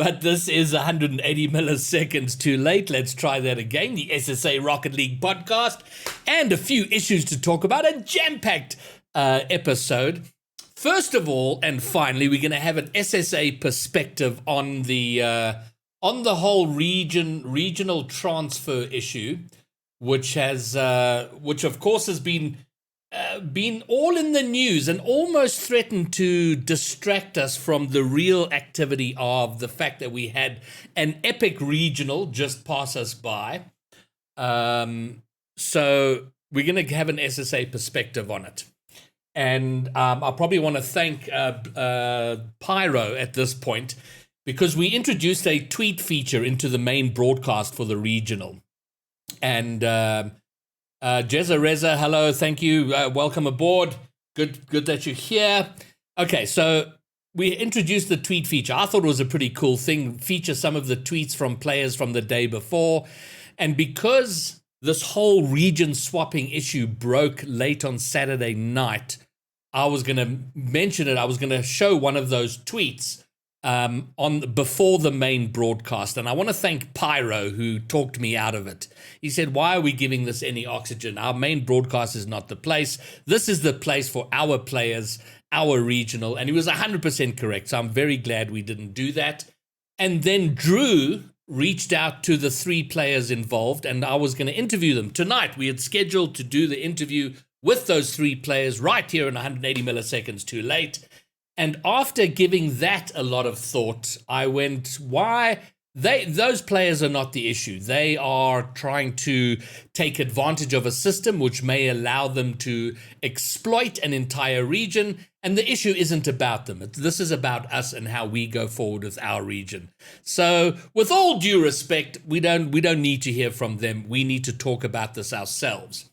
but this is 180 milliseconds too late. Let's try that again. The SSA Rocket League podcast and a few issues to talk about. A jam-packed episode. First of all, and finally, we're going to have an SSA perspective on the whole regional transfer issue, which of course has been all in the news and almost threatened to distract us from the real activity of the fact that we had an epic regional just pass us by. So we're going to have an SSA perspective on it. And I probably want to thank Pyro at this point, because we introduced a tweet feature into the main broadcast for the regional. And Jezza Reza, hello, thank you, welcome aboard. Good that you're here. Okay, so we introduced the tweet feature. I thought it was a pretty cool thing, feature some of the tweets from players from the day before. And because this whole region swapping issue broke late on Saturday night, I was going to mention it. I was going to show one of those tweets before the main broadcast, and I want to thank Pyro, who talked me out of it. He said, "Why are we giving this any oxygen? Our main broadcast is not the place. This is the place for our players, our regional." And he was 100% correct. So I'm very glad we didn't do that. And then Drew reached out to the 3 players involved, and I was going to interview them tonight. We had scheduled to do the interview with those 3 players right here in 180 milliseconds too late. And after giving that a lot of thought, I went, why? Those players are not the issue. They are trying to take advantage of a system which may allow them to exploit an entire region. And the issue isn't about them. This is about us and how we go forward with our region. So with all due respect, we don't need to hear from them. We need to talk about this ourselves.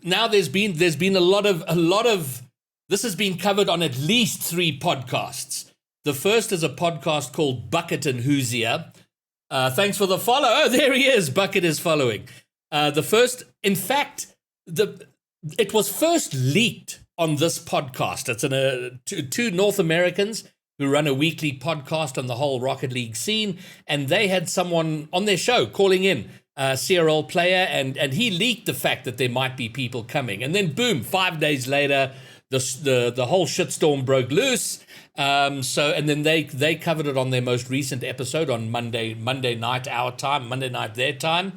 Now there's been a lot of this has been covered on at least 3 podcasts. The first is a podcast called Bucket and Hoosier. Thanks for the follow. Oh, there he is. Bucket is following. The first, in fact, it was first leaked on this podcast. It's 2 North Americans who run a weekly podcast on the whole Rocket League scene, and they had someone on their show calling in, a CRL player, and he leaked the fact that there might be people coming. And then boom, 5 days later, the whole shitstorm broke loose. And then they covered it on their most recent episode on Monday night our time, Monday night their time.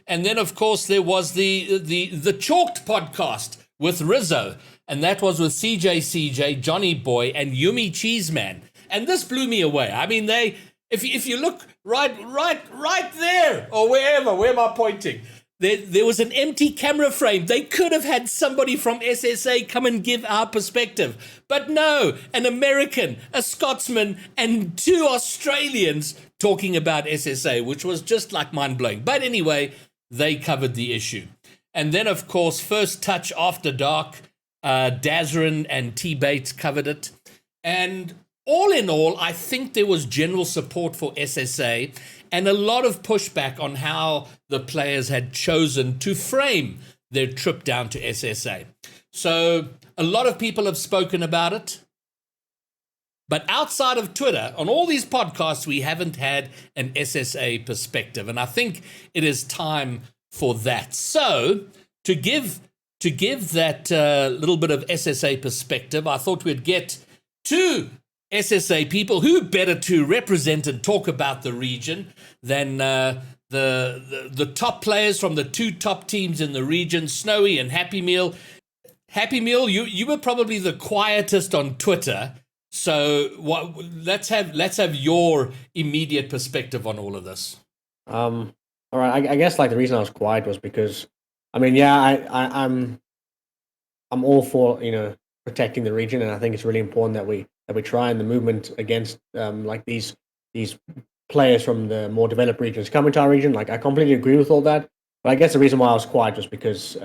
And then of course there was the Chalked podcast with Rizzo, and that was with CJ, Johnny Boy, and Yumi Cheeseman. And this blew me away. I mean, if you look right there, or wherever, where am I pointing? There was an empty camera frame. They could have had somebody from SSA come and give our perspective. But no, an American, a Scotsman, and 2 Australians talking about SSA, which was just like mind-blowing. But anyway, they covered the issue. And then, of course, First Touch After Dark, Dazrin and T-Bates covered it. And all in all, I think there was general support for SSA and a lot of pushback on how the players had chosen to frame their trip down to SSA. So a lot of people have spoken about it. But outside of Twitter, on all these podcasts, we haven't had an SSA perspective. And I think it is time for that. So to give that little bit of SSA perspective, I thought we'd get 2 SSA people. Who better to represent and talk about the region than the top players from the 2 top teams in the region, Snowy and Happy Meal. Happy Meal, you were probably the quietest on Twitter. So let's have your immediate perspective on all of this. All right, I guess like the reason I was quiet was because, I mean, yeah, I'm all for protecting the region, and I think it's really important that we try in the movement against like these players from the more developed regions coming to our region. Like, I completely agree with all that, but I guess the reason why I was quiet was because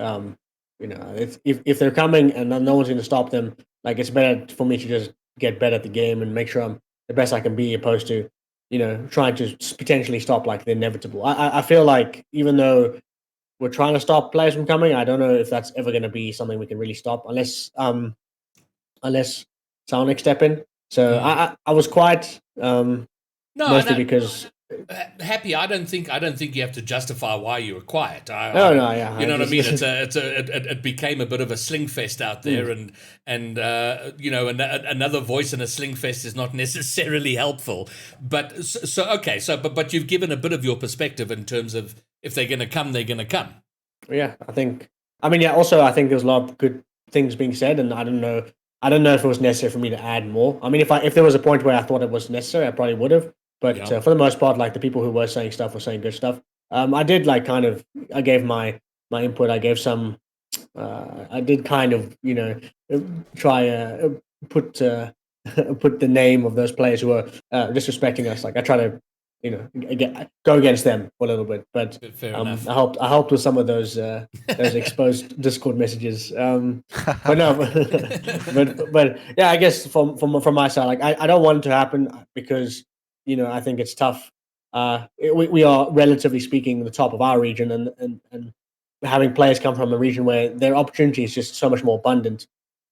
if they're coming and no one's going to stop them, like, it's better for me to just get better at the game and make sure I'm the best I can be, opposed to trying to potentially stop like the inevitable. I feel like even though we're trying to stop players from coming, I don't know if that's ever going to be something we can really stop unless Sonic step in. So I was quiet. No, mostly because Happy. I don't think you have to justify why you were quiet. no, no, yeah, You know what I this, mean. this is It became a bit of a sling fest out there, mm, and you know, another voice in a sling fest is not necessarily helpful. But okay, but you've given a bit of your perspective in terms of if they're going to come, they're going to come. yeah. I mean, yeah. Also, I think there's a lot of good things being said, and I don't know if it was necessary for me to add more. I mean, if there was a point where I thought it was necessary, I probably would have. But Yeah. for the most part, like the people who were saying stuff were saying good stuff. I did like kind of I gave my input. I gave some. I did kind of try put put the name of those players who were disrespecting us. Like I try to go against them for a little bit, but Fair enough. I helped with some of those exposed Discord messages. But no, but yeah, I guess from my side, like I don't want it to happen because I think it's tough. We are relatively speaking the top of our region, and having players come from a region where their opportunity is just so much more abundant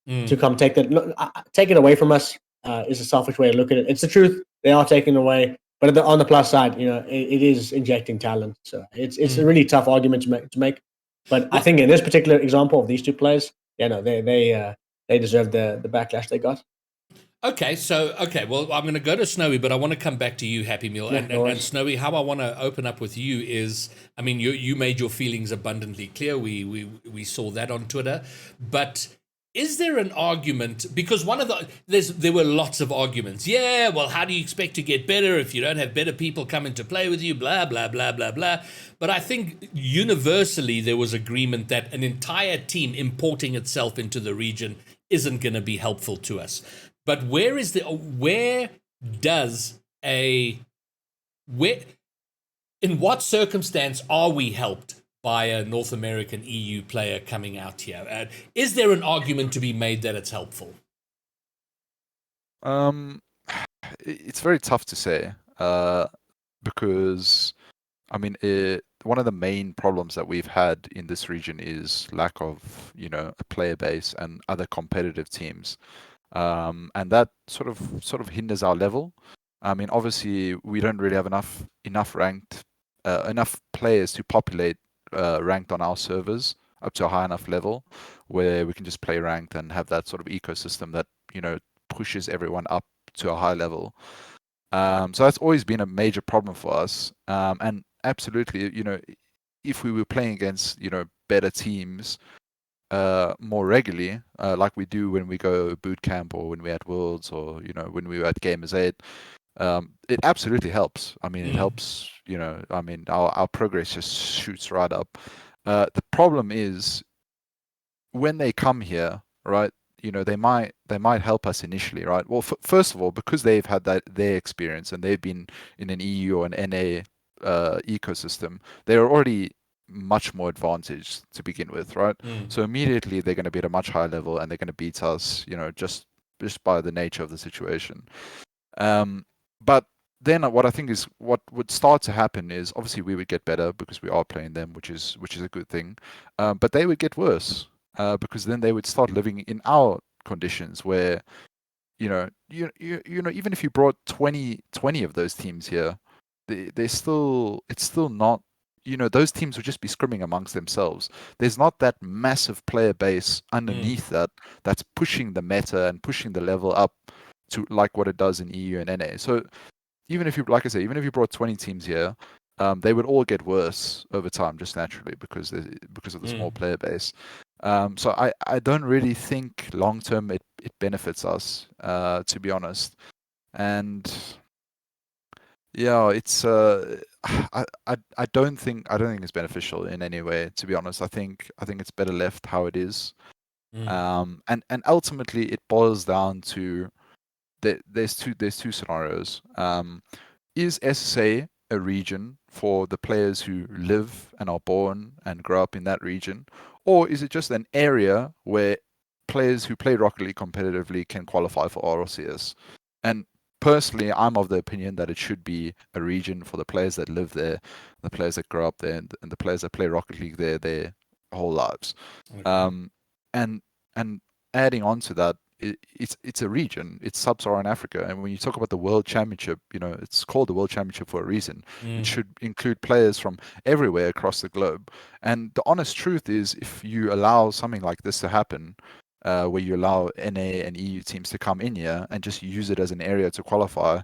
to come take it away from us is a selfish way to look at it. It's the truth; they are taking away. But on the plus side, it is injecting talent. So it's a really tough argument to make. But I Well, think in this particular example of these two players, they deserve the backlash they got. Okay, well, I'm going to go to Snowy, but I want to come back to you, Happy Meal, Yeah, no and worries. Snowy. How I want to open up with you is, I mean, you made your feelings abundantly clear. We saw that on Twitter, but is there an argument? Because there were lots of arguments. Yeah, well, how do you expect to get better if you don't have better people coming to play with you? Blah blah blah blah blah. But I think universally there was agreement that an entire team importing itself into the region isn't going to be helpful to us. But where does a where in what circumstance are we helped by a North American EU player coming out here? Is there an argument to be made that it's helpful? It's very tough to say because I mean, one of the main problems that we've had in this region is lack of, a player base and other competitive teams, and that sort of hinders our level. I mean, obviously, we don't really have enough players to populate ranked on our servers up to a high enough level where we can just play ranked and have that sort of ecosystem that pushes everyone up to a high level. So that's always been a major problem for us. And absolutely, if we were playing against, better teams more regularly, like we do when we go boot camp or when we're at Worlds or, when we were at Gamers 8, it absolutely helps. I mean, it helps, I mean, our progress just shoots right up. The problem is when they come here, right? They might help us initially, right? Well, first of all, because they've had their experience and they've been in an EU or an NA ecosystem, they're already much more advantaged to begin with, right? So immediately they're going to be at a much higher level and they're going to beat us, just by the nature of the situation. But then what I think is what would start to happen is obviously we would get better because we are playing them, which is a good thing. But they would get worse because then they would start living in our conditions where you even if you brought 20 of those teams here, it's still not, those teams would just be scrimming amongst themselves. There's not that massive player base underneath that's pushing the meta and pushing the level up to like what it does in EU and NA. So even if you, like I say, even if you brought 20 teams here, they would all get worse over time just naturally because of the small player base. So I don't really think long term it benefits us, to be honest. And yeah, it's I don't think it's beneficial in any way, to be honest. I think it's better left how it is. And ultimately it boils down to there's two scenarios. Is SSA a region for the players who live and are born and grow up in that region, or is it just an area where players who play Rocket League competitively can qualify for RLCS? And personally, I'm of the opinion that it should be a region for the players that live there, the players that grow up there, and the players that play Rocket League there their whole lives. Okay. And and adding on to that, it's a region. It's sub-Saharan Africa, and when you talk about the World Championship, it's called the World Championship for a reason. It should include players from everywhere across the globe. And the honest truth is, if you allow something like this to happen, where you allow NA and EU teams to come in here and just use it as an area to qualify,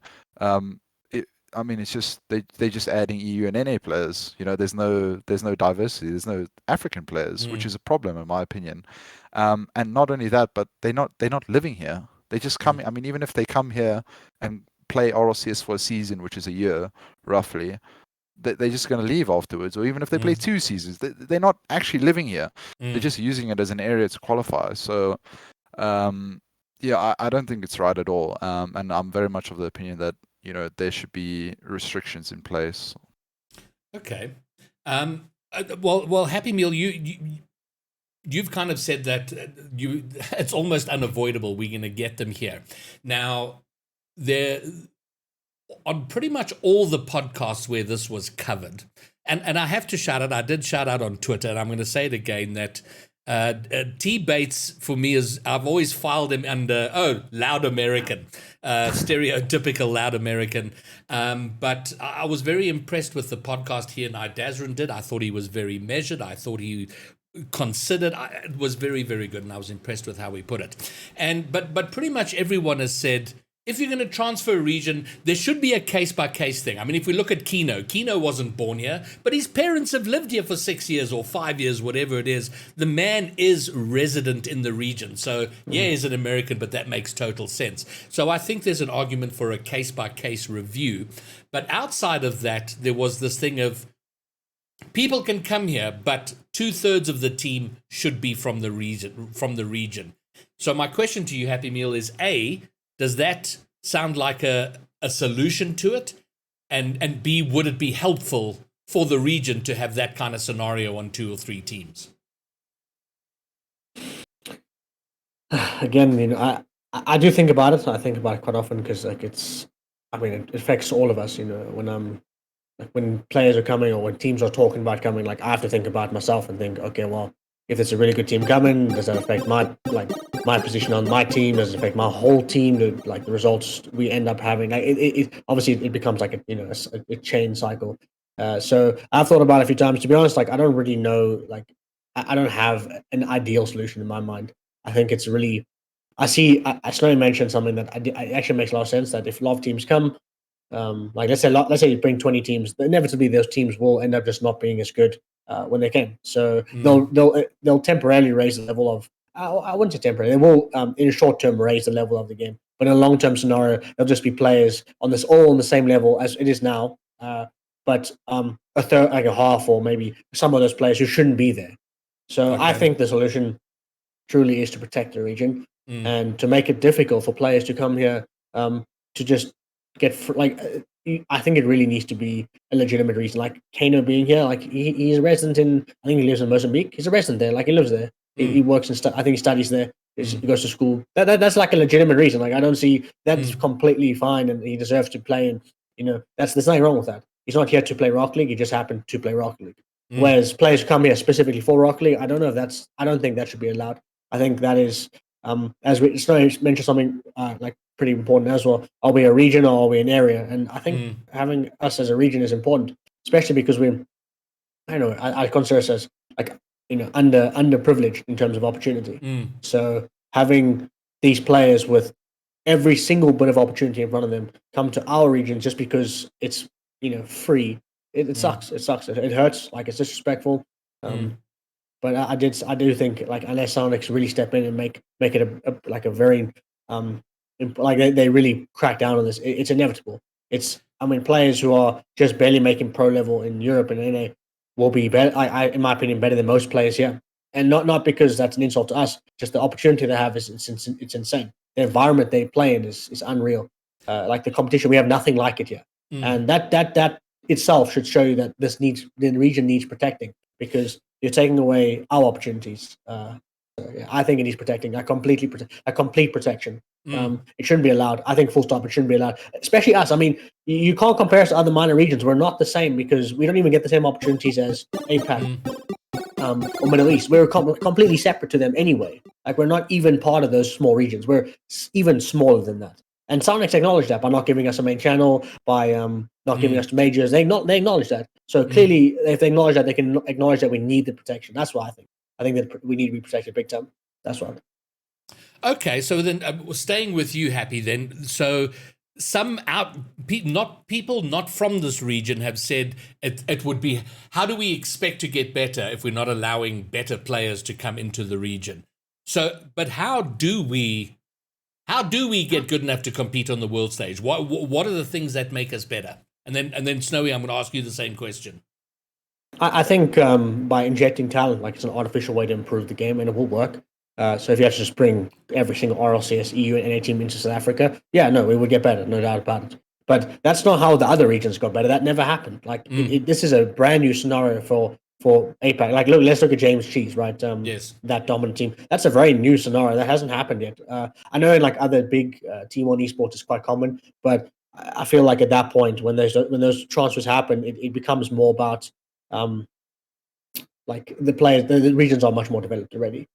it's just they're just adding EU and NA players. There's no diversity. There's no African players, which is a problem in my opinion. And not only that, but they're not living here. They just come. I mean, even if they come here and play RLCS for a season, which is a year roughly, they're just going to leave afterwards. Or even if they play 2 seasons, they're not actually living here. They're just using it as an area to qualify. So, I don't think it's right at all. And I'm very much of the opinion that there should be restrictions in place. Okay. Well, Happy Meal, you've kind of said that it's almost unavoidable. We're going to get them here. Now, on pretty much all the podcasts where this was covered, and I have to shout out, I did shout out on Twitter, and I'm going to say it again, that T. Bates, for me, I've always filed him under, loud American, stereotypical loud American. But I was very impressed with the podcast he and Dazrin did. I thought he was very measured. I thought he considered. It was very, very good, and I was impressed with how he put it. But pretty much everyone has said, if you're going to transfer a region, there should be a case-by-case thing. I mean, if we look at Keno wasn't born here, but his parents have lived here for 6 years or 5 years, whatever it is. The man is resident in the region. So, he's an American, but that makes total sense. So I think there's an argument for a case-by-case review. But outside of that, there was this thing of people can come here, but 2/3 of the team should be from the region. So my question to you, Happy Meal, is A, does that sound like a solution to it? And B, would it be helpful for the region to have that kind of scenario on 2 or 3 teams? Again, I do think about it. I think about it quite often because it affects all of us. When players are coming or when teams are talking about coming, I have to think about myself and think, okay, well, if it's a really good team coming, does that affect my position on my team? Does it affect my whole team? The results we end up having? Obviously it becomes a chain cycle. So I've thought about it a few times. To be honest, I don't really know. I don't have an ideal solution in my mind. I think it's really. I slowly mentioned something that it actually makes a lot of sense. That if a lot of teams come, let's say you bring 20 teams, inevitably those teams will end up just not being as good when they came. So they'll temporarily raise the level of. I wouldn't say temporarily. They will, in a short term, raise the level of the game. But in a long term scenario, they'll just be players on the same level as it is now. But a third, a half, or maybe some of those players who shouldn't be there. So I think the solution truly is to protect the region and to make it difficult for players to come here to just get I think it really needs to be a legitimate reason. Like Kano being here, he's a resident in. I think he lives in Mozambique. He's a resident there. He lives there. He works and I think he studies there. He goes to school. That's a legitimate reason. I don't see that's completely fine, and he deserves to play. And there's nothing wrong with that. He's not here to play Rocket League. He just happened to play Rocket League. Whereas players who come here specifically for Rocket League, I don't think that should be allowed. I think that is, as we mentioned something pretty important as well. Are we a region or are we an area? And I think having us as a region is important, especially because I consider us as underprivileged in terms of opportunity. So having these players with every single bit of opportunity in front of them come to our region just because it's free, it sucks. It sucks. It hurts. It's disrespectful. But I do think unless someone really step in and make it a very they really crack down on this, it's inevitable. Players who are just barely making pro level in Europe and NA will be better. In my opinion, better than most players here, and not because that's an insult to us. Just the opportunity they have is it's insane. The environment they play in is unreal. The competition, we have nothing like it here, and that itself should show you that the region needs protecting, because you're taking away our opportunities. I think it needs protecting. A complete protection. It shouldn't be allowed. I think full stop. It shouldn't be allowed. Especially us. You can't compare us to other minor regions. We're not the same because we don't even get the same opportunities as APAC. or Middle East. We're completely separate to them anyway. Like, we're not even part of those small regions. We're even smaller than that. And Soundx acknowledged that by not giving us a main channel, by not giving us majors. They acknowledge that. So clearly, if they acknowledge that, they can acknowledge that we need the protection. That's what I think. I think that we need to be protected big time. That's what I think. Okay, so then staying with you, Happy, then. So some people not from this region have said it would be, how do we expect to get better if we're not allowing better players to come into the region? So, but how do we get good enough to compete on the world stage? What are the things that make us better? And then Snowy, I'm going to ask you the same question. I think by injecting talent, like, it's an artificial way to improve the game, and it will work. So if you have to just bring every single RLCS, EU, and NA team into South Africa, yeah, no, we would get better, no doubt about it. But that's not how the other regions got better. That never happened. Like, this is a brand new scenario for APAC. Like, let's look at James Cheese, right? Yes. That dominant team. That's a very new scenario. That hasn't happened yet. I know in, like, other big Team 1 esports is quite common, but I feel like at that point, when those transfers happen, it becomes more about like, the players, the regions are much more developed already.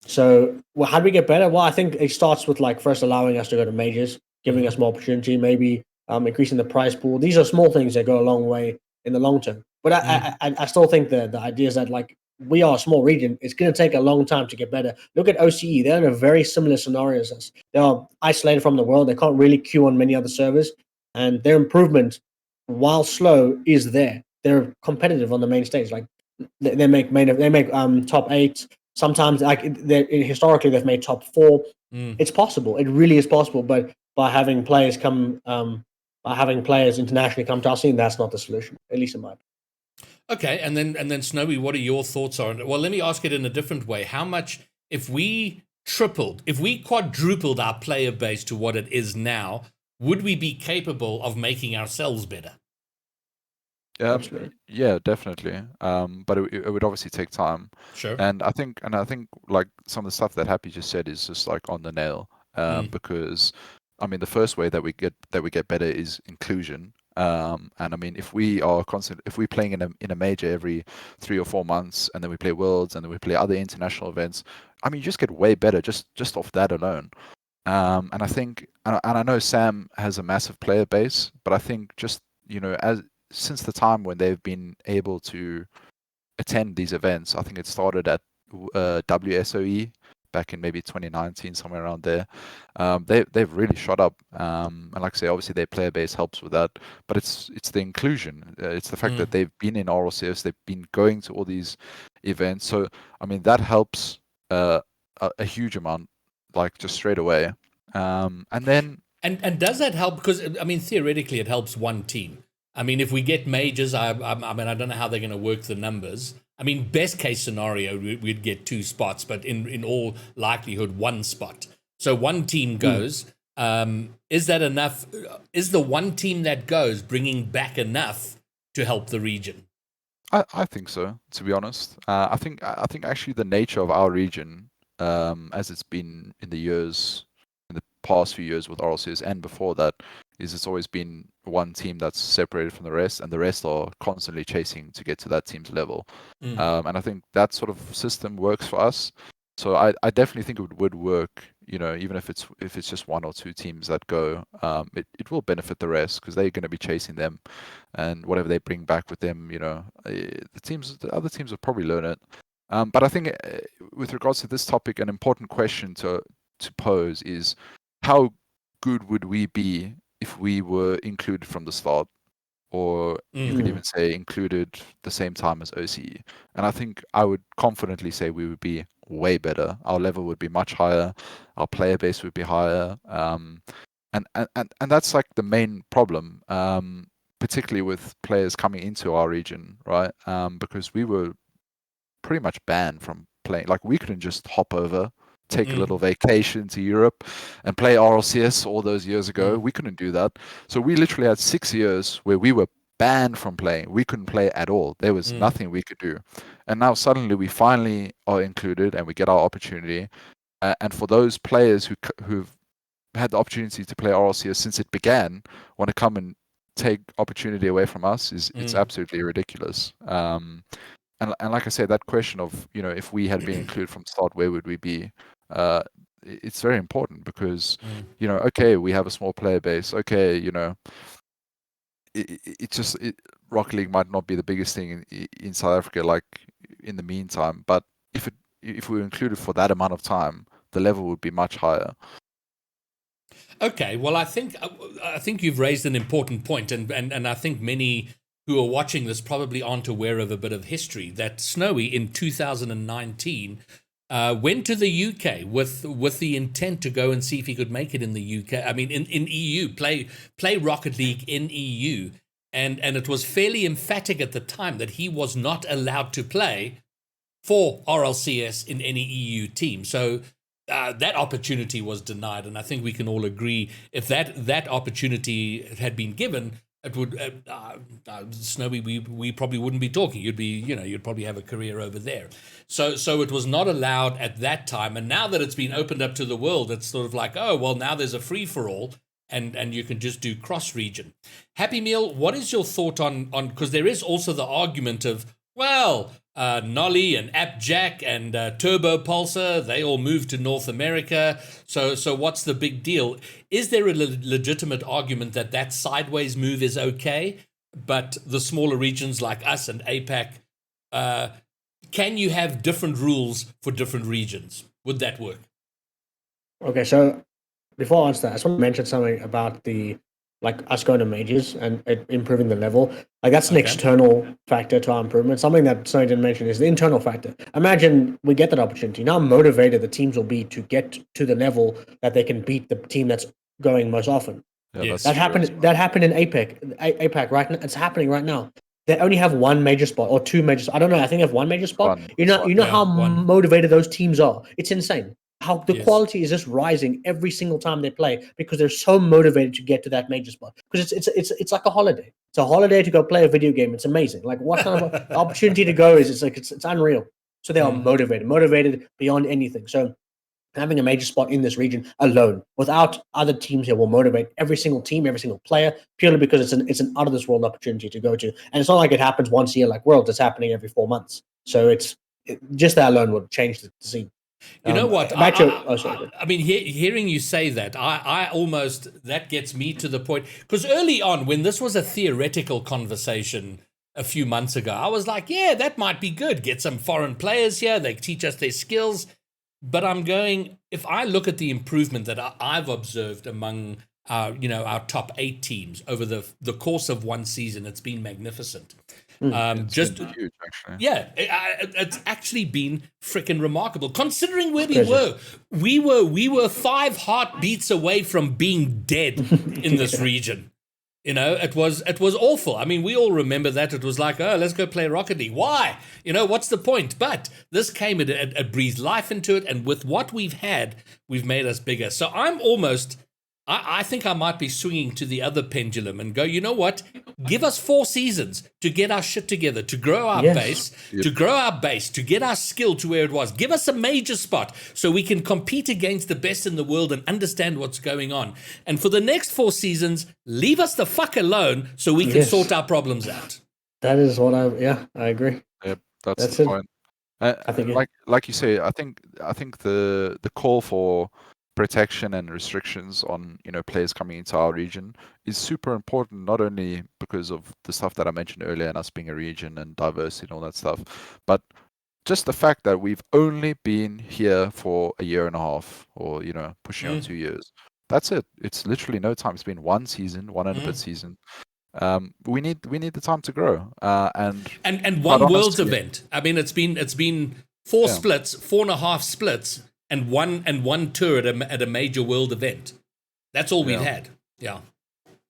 So, well, how do we get better? Well, I think it starts with, like, first allowing us to go to majors, giving us more opportunity, maybe increasing the prize pool. These are small things that go a long way in the long term. But I still think the idea is that, like, we are a small region. It's going to take a long time to get better. Look at OCE. They're in a very similar scenario as us. They are isolated from the world. They can't really queue on many other servers. And their improvement, while slow, is there. They're competitive on the main stage. Like, they make top 8. Sometimes, like, historically, they've made top 4. It's possible. It really is possible. But by having players internationally come to our scene, that's not the solution, at least in my opinion. Okay, and then Snowy, what are your thoughts on it? Well, let me ask it in a different way. How much, if we quadrupled our player base to what it is now, would we be capable of making ourselves better? Yeah, definitely. But it would obviously take time. Sure. And I think like some of the stuff that Happy just said is just like on the nail. Because I mean, the first way that we get better is inclusion. And I mean, if we're playing in a major every 3 or 4 months, and then we play Worlds, and then we play other international events, I mean, you just get way better just off that alone. And I think, and I know Sam has a massive player base, but I think just, since the time when they've been able to attend these events, I think it started at WSOE back in maybe 2019, somewhere around there. They've really shot up, and like I say, obviously their player base helps with that. But it's the inclusion. It's the fact that they've been in RLCS, they've been going to all these events. So I mean, that helps a huge amount, like, just straight away. And then and does that help? Because I mean, theoretically, it helps one team. I mean, if we get majors, I mean, I don't know how they're going to work the numbers. I mean, best case scenario, we'd get 2 spots, but in all likelihood, 1 spot. So one team goes. Is that enough? Is the one team that goes bringing back enough to help the region? I think so, to be honest. I think actually the nature of our region, as it's been in the past few years with RLCS and before that, is it's always been one team that's separated from the rest, and the rest are constantly chasing to get to that team's level. And I think that sort of system works for us. So I definitely think it would work, even if it's just 1 or 2 teams that go, it will benefit the rest, because they're going to be chasing them, and whatever they bring back with them, the other teams will probably learn it. But I think with regards to this topic, an important question to pose is, how good would we be if we were included from the start, or you could even say included the same time as OCE? And I think I would confidently say we would be way better. Our level would be much higher. Our player base would be higher. And that's like the main problem, particularly with players coming into our region, right? Because we were pretty much banned from playing. Like, we couldn't just hop over, take a little vacation to Europe and play RLCS all those years ago. We couldn't do that. So we literally had 6 years where we were banned from playing. We couldn't play at all. There was nothing we could do. And now suddenly we finally are included and we get our opportunity. And for those players who've had the opportunity to play RLCS since it began, want to come and take opportunity away from us, it's absolutely ridiculous. and like I said, that question of, you know, if we had been included from the start, where would we be? It's very important because, you know, okay, we have a small player base. Okay, you know, Rocket League might not be the biggest thing in South Africa, like in the meantime, but if we were included for that amount of time, the level would be much higher. Okay, well, I think you've raised an important point, and I think many who are watching this probably aren't aware of a bit of history. That Snowy in 2019 went to the UK with the intent to go and see if he could make it in the UK. I mean, in EU, play Rocket League in EU, and it was fairly emphatic at the time that he was not allowed to play for RLCS in any EU team. So that opportunity was denied, and I think we can all agree if that opportunity had been given, it would Snowy, we probably wouldn't be talking. You'd probably have a career over there. So it was not allowed at that time, and now that it's been opened up to the world, it's sort of like, oh well, now there's a free for all, and you can just do cross region. Happy Meal, what is your thought on because there is also the argument of, well, Nolly and AppJack and Turbo Pulsar, they all moved to North America. So what's the big deal? Is there a legitimate argument that sideways move is okay, but the smaller regions like us and APAC, can you have different rules for different regions? Would that work? Okay, so before I answer that, I just want to mention something about us going to majors and improving the level. Like that's an external factor to our improvement. Something that Sonny didn't mention is the internal factor. Imagine we get that opportunity. Now motivated the teams will be to get to the level that they can beat the team that's going most often. Yeah, Yes. That happened in APAC right now. It's happening right now. They only have one major spot or two major. I don't know. I think they have one major spot. You know how motivated those teams are. It's insane. How the quality is just rising every single time they play because they're so motivated to get to that major spot. Because it's like a holiday. It's a holiday to go play a video game. It's amazing. Like what kind of opportunity to go is? It's unreal. So they are motivated beyond anything. So having a major spot in this region alone, without other teams here, will motivate every single team, every single player, purely because it's an out of this world opportunity to go to. And it's not like it happens once a year like Worlds. It's happening every 4 months. So just that alone would change the scene. You know what? I mean, hearing you say that, I almost, that gets me to the point. Because early on, when this was a theoretical conversation a few months ago, I was like, yeah, that might be good. Get some foreign players here. They teach us their skills. But I'm going, if I look at the improvement that I've observed among our top 8 teams over the course of one season, it's been magnificent. It's been huge, actually. Yeah, it's actually been freaking remarkable considering where we were. We were 5 heartbeats away from being dead in this region. You know, it was awful. I mean, we all remember that. It was like, oh, let's go play Rocket League. Why? You know, what's the point? But this came, it breathed life into it, and with what we've had, we've made us bigger. So I think I might be swinging to the other pendulum and go, you know what? Give us 4 seasons to get our shit together, to grow our base, to get our skill to where it was. Give us a major spot so we can compete against the best in the world and understand what's going on. And for the next 4 seasons, leave us the fuck alone so we can sort our problems out. That is what I agree. Yep, that's the point. I think like you say, I think the call for protection and restrictions on players coming into our region is super important, not only because of the stuff that I mentioned earlier and us being a region and diversity and all that stuff, but just the fact that we've only been here for a year and a half, or pushing on 2 years. That's it. It's literally no time. It's been one season, one and a bit season. We need the time to grow. And one Worlds event. I mean, it's been 4 splits, 4.5 splits. And one tour at a major world event. That's all we've had. Yeah.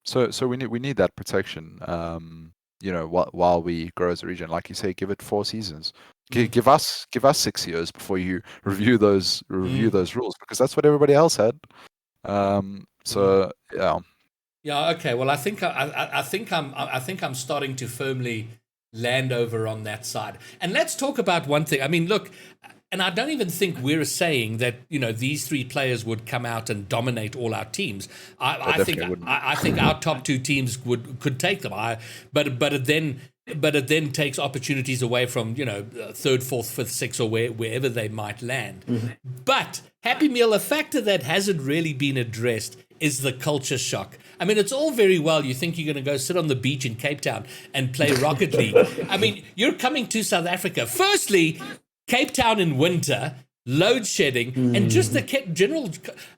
So we need that protection. While we grow as a region, like you say, give it 4 seasons. Give us 6 years before you review those rules, because that's what everybody else had. Yeah. Yeah. Okay. Well, I think I'm starting to firmly land over on that side. And let's talk about one thing. I mean, look. And I don't even think we're saying that these 3 players would come out and dominate all our teams. I think our top 2 teams could take them. But then but it then takes opportunities away from, third, fourth, fifth, sixth, or wherever they might land. Mm-hmm. But Happy Meal, a factor that hasn't really been addressed is the culture shock. I mean, it's all very well. You think you're going to go sit on the beach in Cape Town and play Rocket League. I mean, you're coming to South Africa. Firstly, Cape Town in winter, load shedding, and just the general.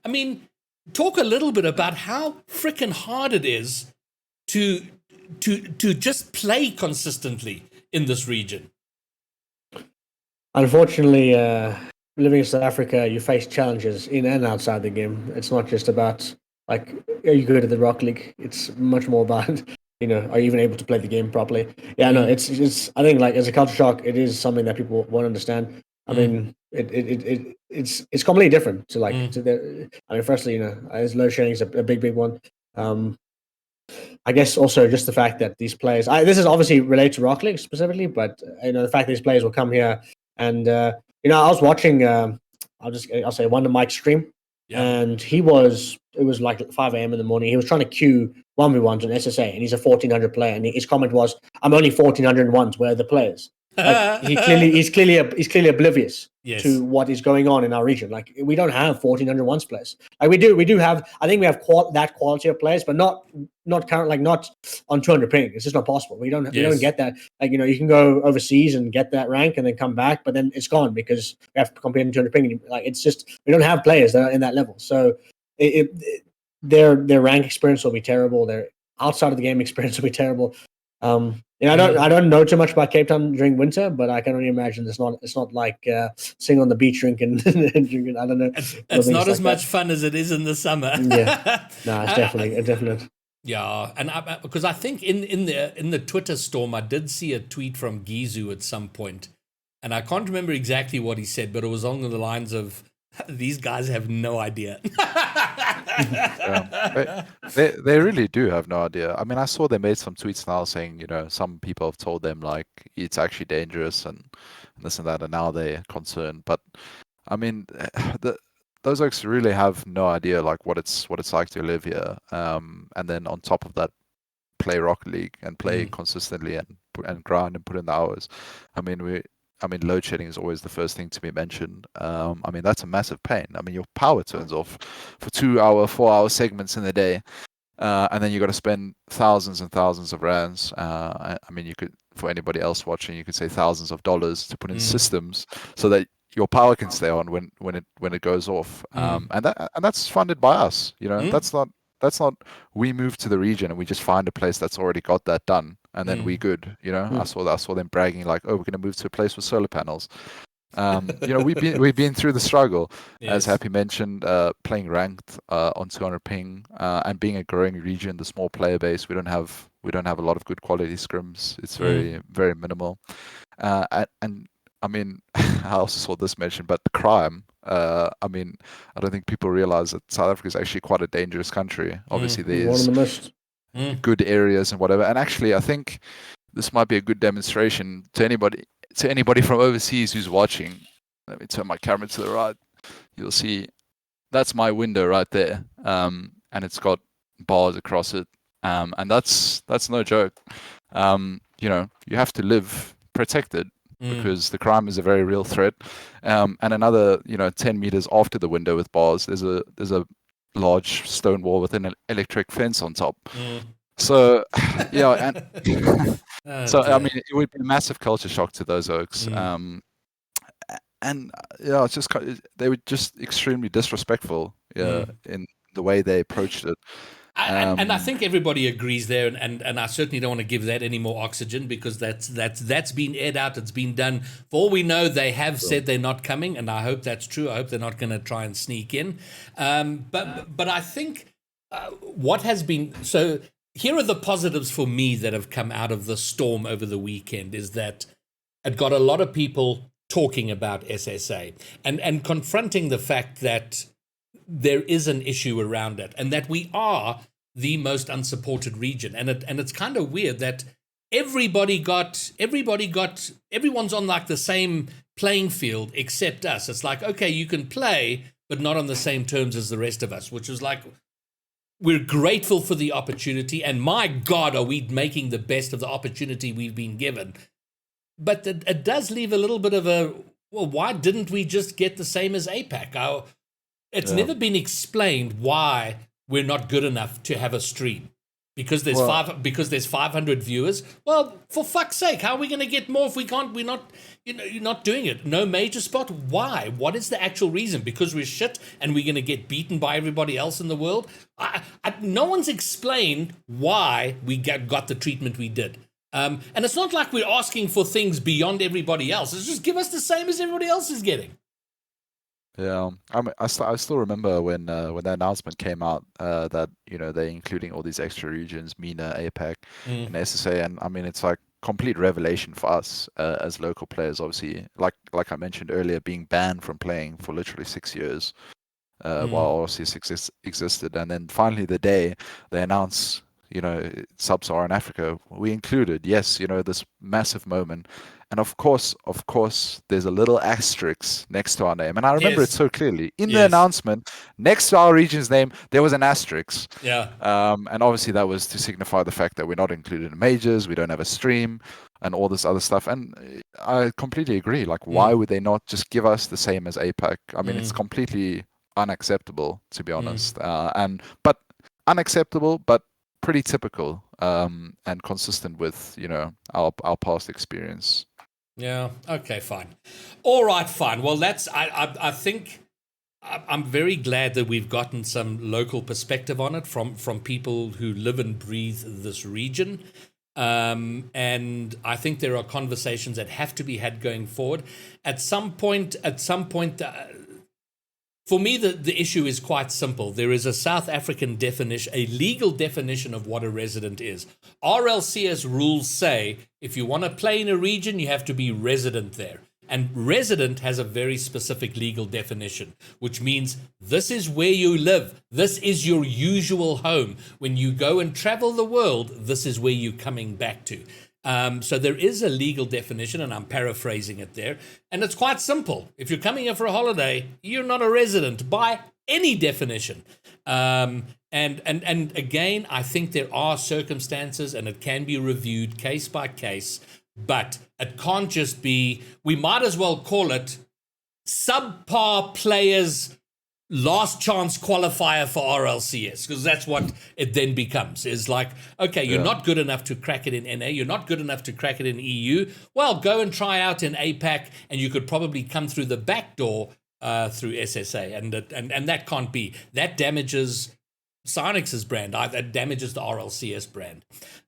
I mean, talk a little bit about how freaking hard it is to just play consistently in this region. Unfortunately, living in South Africa, you face challenges in and outside the game. It's not just about like, are you good at the Rocket League? It's much more about, are you even able to play the game properly? Yeah, no, it's. I think like as a culture shock, it is something that people won't understand. I mean, it's completely different to like firstly, as load shedding is a big one. I guess also just the fact that these players, this is obviously related to Rocket League specifically, but the fact that these players will come here and I was watching I'll say Wonder Mike's stream, and it was like 5 a.m. in the morning. He was trying to queue 1v1s on SSA, and he's a 1400 player, and his comment was, "I'm only 1401s. Where are the players?" Like he's clearly oblivious to what is going on in our region. Like we don't have 1401s players. Like we do have. I think we have that quality of players, but not current, like not on 200 ping. It's just not possible. We don't get that. Like you can go overseas and get that rank and then come back, but then it's gone because we have to compete in 200 ping. Like it's just we don't have players that are in that level. So their rank experience will be terrible. Their outside of the game experience will be terrible. I don't know too much about Cape Town during winter, but I can only imagine it's not like sitting on the beach drinking and drinking. I don't know. It's not as much fun as it is in the summer. Yeah, no, it's definitely a definite. Yeah, and because I think in the Twitter storm, I did see a tweet from Gizu at some point, and I can't remember exactly what he said, but it was along the lines of, "These guys have no idea." They really do have no idea. I mean, I saw they made some tweets now saying, some people have told them like it's actually dangerous and this and that, and now they're concerned. But I mean, those folks really have no idea like what it's like to live here. And then on top of that, play Rocket League and play consistently and grind and put in the hours. I mean, load shedding is always the first thing to be mentioned. I mean, that's a massive pain. I mean, your power turns off for 2-hour, 4-hour segments in the day. And then you got to spend thousands and thousands of rands. I mean, you could, for anybody else watching, you could say thousands of dollars to put in systems so that your power can stay on when it goes off. And that's funded by us. That's not we move to the region and we just find a place that's already got that done and then we good. I saw them bragging like, oh, we're going to move to a place with solar panels. We've been through the struggle, as Happy mentioned, playing ranked on 200 ping and being a growing region, the small player base. We don't have a lot of good quality scrims. It's very very minimal. And I mean, I also saw this mentioned, but the crime. I mean, I don't think people realize that South Africa is actually quite a dangerous country. Obviously, there's one of the most good areas and whatever. And actually, I think this might be a good demonstration to anybody from overseas who's watching. Let me turn my camera to the right. You'll see that's my window right there, and it's got bars across it, and that's no joke. You have to live protected. Because the crime is a very real threat, and another 10 meters after the window with bars, there's a large stone wall with an electric fence on top. So and so I mean, it would be a massive culture shock to those oaks. It's just they were just extremely disrespectful in the way they approached it. And I think everybody agrees there, and I certainly don't want to give that any more oxygen because that's been aired out. It's been done. For all we know, they have said they're not coming, and I hope that's true. I hope they're not going to try and sneak in. But I think what has been so. Here are the positives for me that have come out of the storm over the weekend is that it got a lot of people talking about SSA and confronting the fact that there is an issue around it and that we are the most unsupported region. And it's kind of weird that everyone's on like the same playing field except us. It's like, okay, you can play, but not on the same terms as the rest of us, which is like, we're grateful for the opportunity, and my God, are we making the best of the opportunity we've been given. But it does leave a little bit of a, well, why didn't we just get the same as APAC? It's never been explained why we're not good enough to have a stream. Because there's 500 viewers. Well, for fuck's sake, how are we going to get more if we can't? You're not doing it. No major spot. Why? What is the actual reason? Because we're shit and we're going to get beaten by everybody else in the world. No one's explained why we got the treatment we did. And it's not like we're asking for things beyond everybody else. It's just give us the same as everybody else is getting. Yeah, I still remember when the announcement came out that they're including all these extra regions, MENA, APAC, and SSA, and I mean it's like complete revelation for us as local players. Obviously, like I mentioned earlier, being banned from playing for literally 6 years while RCS existed, and then finally the day they announce Sub-Saharan Africa, we included, yes, this massive moment. And of course, there's a little asterisk next to our name. And I remember it so clearly. In the announcement, next to our region's name, there was an asterisk. Yeah. And obviously that was to signify the fact that we're not included in majors, we don't have a stream, and all this other stuff. And I completely agree. Like, why would they not just give us the same as APAC? I mean, it's completely unacceptable, to be honest. But unacceptable, but pretty typical and consistent with, our past experience. Yeah. Okay. Fine. All right. Fine. Well, I think I'm very glad that we've gotten some local perspective on it from people who live and breathe this region. And I think there are conversations that have to be had going forward. At some point, for me, the issue is quite simple. There is a South African definition, a legal definition of what a resident is. RLCS rules say if you want to play in a region, you have to be resident there. And resident has a very specific legal definition, which means this is where you live. This is your usual home. When you go and travel the world, this is where you're coming back to. So there is a legal definition, and I'm paraphrasing it there. And it's quite simple. If you're coming here for a holiday, you're not a resident by any definition. And again, I think there are circumstances, and it can be reviewed case by case. But it can't just be, we might as well call it subpar players last chance qualifier for RLCS, because that's what it then becomes. Is like, okay, you're not good enough to crack it in NA, you're not good enough to crack it in EU, well, go and try out in APAC, and you could probably come through the back door through SSA, and that can't be. That damages Psyonix's brand. That damages the RLCS brand,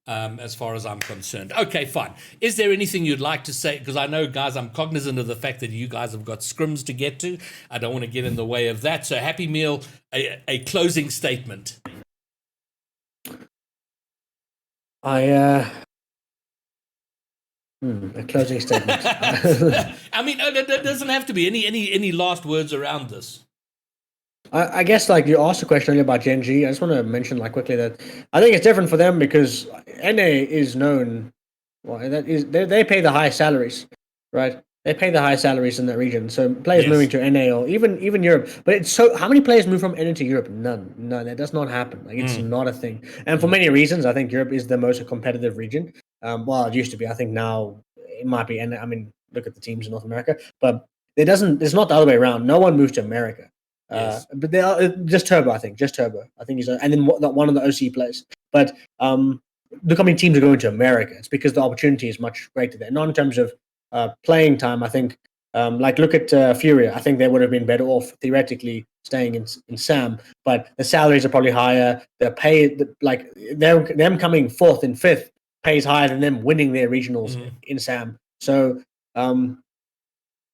as far as I'm concerned. Okay, fine. Is there anything you'd like to say? Because I know, guys, I'm cognizant of the fact that you guys have got scrims to get to. I don't want to get in the way of that. So, Happy Meal, a closing statement. A closing statement. I mean, there doesn't have to be any last words around this. I guess, like, you asked a question earlier about Gen G. I just want to mention, like, quickly that I think it's different for them because NA is known. Well, that is they pay the highest salaries, right? They pay the highest salaries in that region. So players moving to NA or even Europe. But it's so, how many players move from NA to Europe? None. That does not happen. Like, it's not a thing. And for many reasons, I think Europe is the most competitive region. Well, it used to be. I think now it might be. And I mean, look at the teams in North America. But it's not the other way around. No one moves to America. But they are just Turbo. I think he's, and then one of the OC players. But look how many teams are going to America. It's because the opportunity is much greater there. Not in terms of playing time. I think, like, look at Furia. I think they would have been better off theoretically staying in SAM, but the salaries are probably higher. The pay, like them coming fourth and fifth, pays higher than them winning their regionals in SAM. So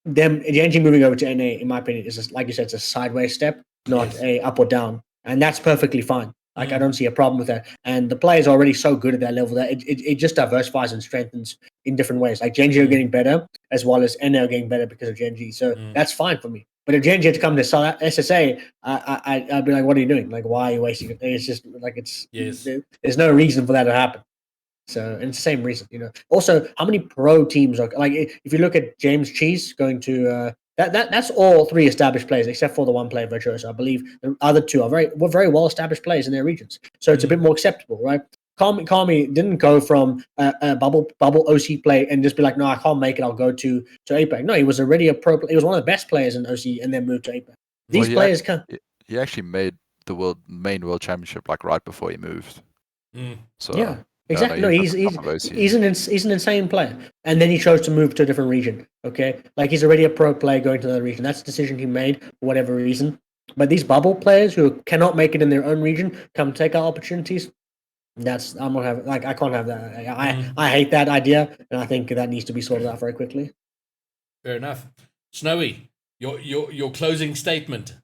them Genji moving over to NA, in my opinion, is just, like you said, it's a sideways step, not a up or down, and that's perfectly fine. Like, I don't see a problem with that. And the players are already so good at that level that it just diversifies and strengthens in different ways. Like, Genji are getting better, as well as NA are getting better because of Genji. So that's fine for me. But if Genji had to come to SSA, I'd be like, what are you doing? Like, why are you wasting it? It's just like, there's no reason for that to happen. So, and it's the same reason, Also, how many pro teams are, like, if you look at James Cheese going to That's all 3 established players, except for the one player Virtuoso. I believe the other 2 are very well established players in their regions, so it's a bit more acceptable, right? Kami didn't go from a bubble OC play and just be like, no, I can't make it. I'll go to APAC. No, he was already he was one of the best players in OC, and then moved to APAC. These players he actually made the main world championship like right before he moved. So yeah, exactly. No, he's an insane player, and then he chose to move to a different region. Okay, like he's already a pro player going to another region. That's a decision he made for whatever reason. But these bubble players who cannot make it in their own region come take our opportunities. I'm gonna have I can't have that. I hate that idea, and I think that needs to be sorted out very quickly. Fair enough. Snowy, your closing statement.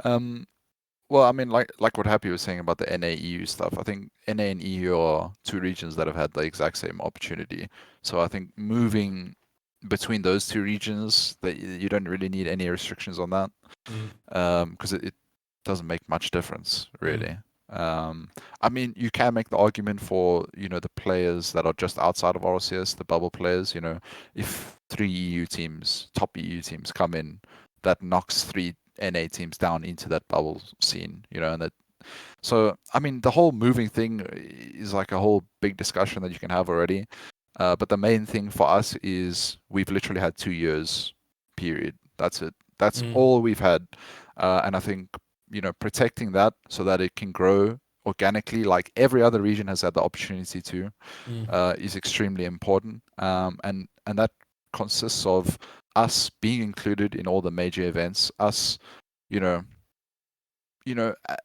Well, I mean, like what Happy was saying about the NA-EU stuff, I think NA and EU are 2 regions that have had the exact same opportunity. So I think moving between those 2 regions, that you don't really need any restrictions on that, because it doesn't make much difference, really. I mean, you can make the argument for, the players that are just outside of RCS, the bubble players, if 3 EU teams, top EU teams come in, that knocks 3 NA teams down into that bubble scene, and that. So, I mean, the whole moving thing is like a whole big discussion that you can have already. But the main thing for us is we've literally had 2 years, period. That's it. That's all we've had. And I think, protecting that so that it can grow organically, like every other region has had the opportunity to, is extremely important. And that consists of us being included in all the major events, us,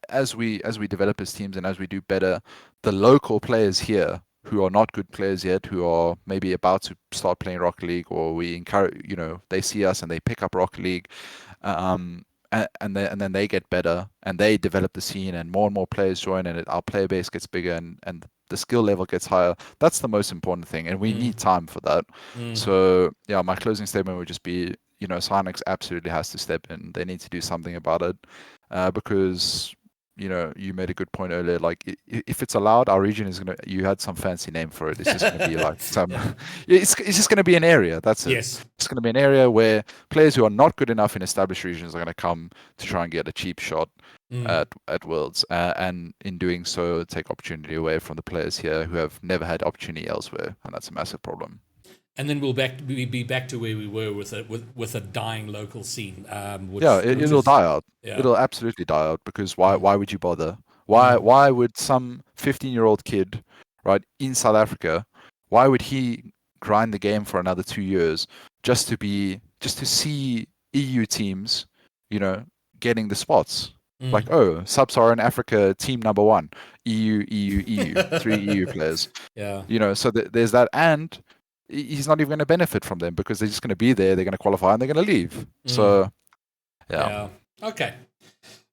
as we develop as teams and as we do better, the local players here who are not good players yet, who are maybe about to start playing Rocket League, or we encourage, they see us and they pick up Rocket League, and then they get better and they develop the scene, and more players join, and our player base gets bigger, and the skill level gets higher. That's the most important thing, and we need time for that. So yeah, my closing statement would just be, Psyonix absolutely has to step in. They need to do something about it, because you made a good point earlier. Like, if it's allowed, our region is gonna. You had some fancy name for it. It's just gonna be like some. It's just gonna be an area. That's it. Yes. It's gonna be an area where players who are not good enough in established regions are gonna come to try and get a cheap shot at Worlds, and in doing so, take opportunity away from the players here who have never had opportunity elsewhere, and that's a massive problem. And then we'll be back to where we were with a dying local scene. It'll die out. Yeah. It'll absolutely die out, because why would you bother? Why would some 15-year-old kid, right, in South Africa, why would he grind the game for another 2 years just to see EU teams, getting the spots? Like, Sub-Saharan Africa team number 1, EU, 3 EU players. Yeah. So there's that, and he's not even going to benefit from them, because they're just going to be there, they're going to qualify, and they're going to leave. So, yeah. Okay.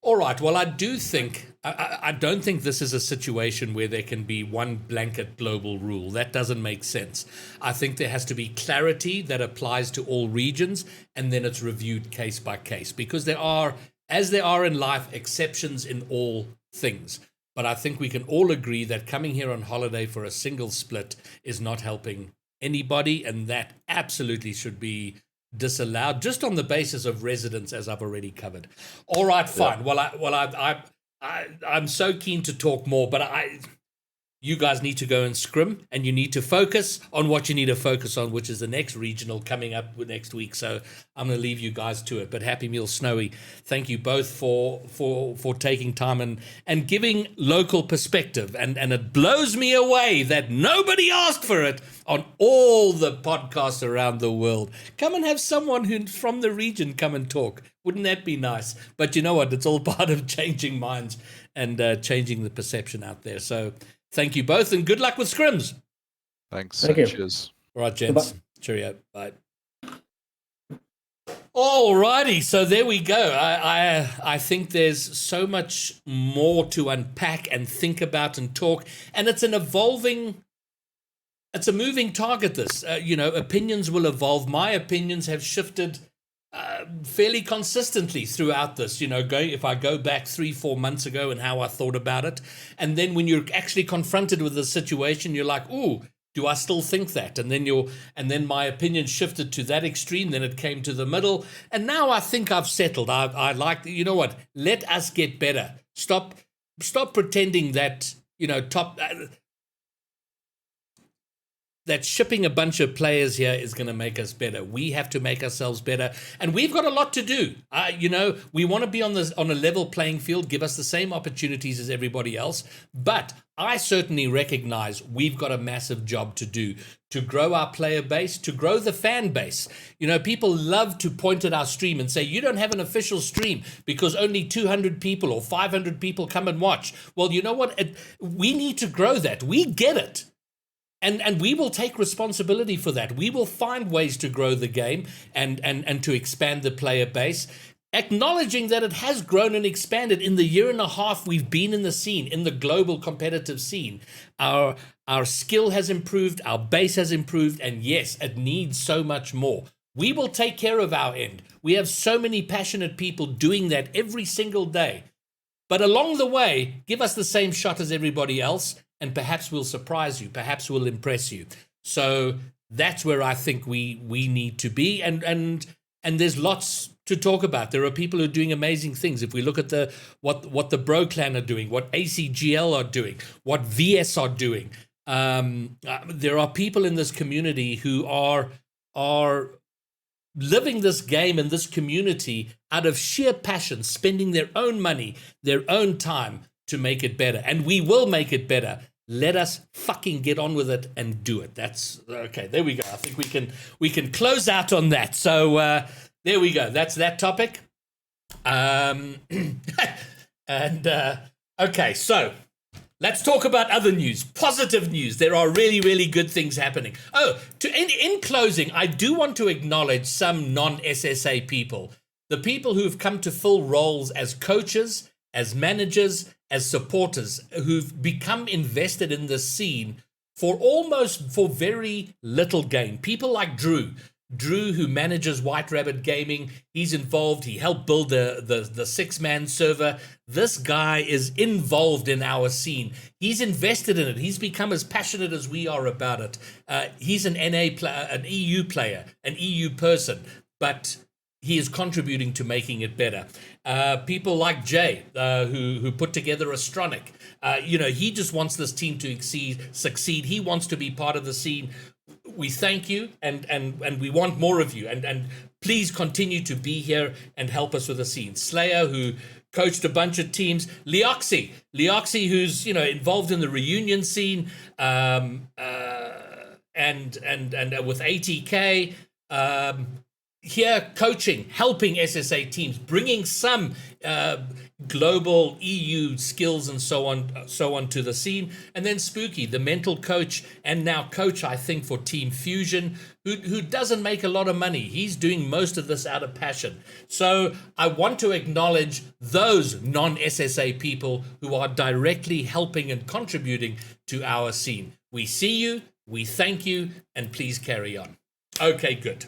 All right. Well, I do think, I don't think this is a situation where there can be one blanket global rule. That doesn't make sense. I think there has to be clarity that applies to all regions, and then it's reviewed case by case, because there are, as there are in life, exceptions in all things. But I think we can all agree that coming here on holiday for a single split is not helping anybody, and that absolutely should be disallowed, just on the basis of residence, as I've already covered. All right, fine. Yeah. I'm so keen to talk more, but you guys need to go and scrim, and you need to focus on what you need to focus on, which is the next regional coming up next week. So I'm going to leave you guys to it. But Happy Meal, Snowy, thank you both for taking time and giving local perspective. And it blows me away that nobody asked for it on all the podcasts around the world. Come and have someone who's from the region come and talk. Wouldn't that be nice? But you know what? It's all part of changing minds and changing the perception out there. So thank you both, and good luck with scrims. Thanks. Thank you. Cheers. All right, gents. Goodbye. Cheerio. Bye. All righty. So there we go. I think there's so much more to unpack and think about and talk, and it's a moving target, this. Opinions will evolve. My opinions have shifted fairly consistently throughout this, if I go back 3-4 months ago and how I thought about it. And then when you're actually confronted with the situation, you're like, ooh, Do I still think that? And then my opinion shifted to that extreme. Then it came to the middle, and now I think I've settled. I like, you know what? Let us get better. Stop pretending that that shipping a bunch of players here is going to make us better. We have to make ourselves better, and we've got a lot to do. We want to be on a level playing field, give us the same opportunities as everybody else, but I certainly recognize we've got a massive job to do to grow our player base, to grow the fan base. People love to point at our stream and say, you don't have an official stream because only 200 people or 500 people come and watch. Well, you know what? We need to grow that. We get it. And we will take responsibility for that. We will find ways to grow the game and to expand the player base, acknowledging that it has grown and expanded in the year and a half we've been in the scene, in the global competitive scene. Our skill has improved, our base has improved, and yes, it needs so much more. We will take care of our end. We have so many passionate people doing that every single day. But along the way, give us the same shot as everybody else, and perhaps we'll surprise you, perhaps we'll impress you. So that's where I think we need to be, and there's lots to talk about. There are people who are doing amazing things. If we look at what the Bro Clan are doing, what ACGL are doing, what VS are doing, there are people in this community who are living this game and this community out of sheer passion, spending their own money, their own time to make it better. And we will make it better. Let us fucking get on with it and do it. That's okay. There we go. I think we can close out on that. So there we go. That's that topic. Okay, so let's talk about other news, positive news. There are really, really good things happening. Oh, in closing, I do want to acknowledge some non-SSA people, the people who've come to fill roles as coaches, as managers, as supporters, who've become invested in the scene for very little gain. People like Drew, who manages White Rabbit Gaming. He's involved. He helped build the 6-man server. This guy is involved in our scene. He's invested in it. He's become as passionate as we are about it. He's an an EU player, an EU person, but he is contributing to making it better. People like Jay, who put together Astronic. He just wants this team to succeed. He wants to be part of the scene. We thank you, and we want more of you. And please continue to be here and help us with the scene. Slayer, who coached a bunch of teams. Leoxy, who's involved in the reunion scene, and with ATK. Here coaching, helping SSA teams, bringing some global EU skills and so on to the scene. And then Spooky, the mental coach and now coach, I think, for Team Fusion, who doesn't make a lot of money. He's doing most of this out of passion. So I want to acknowledge those non-SSA people who are directly helping and contributing to our scene. We see you, we thank you, and please carry on. Okay, good.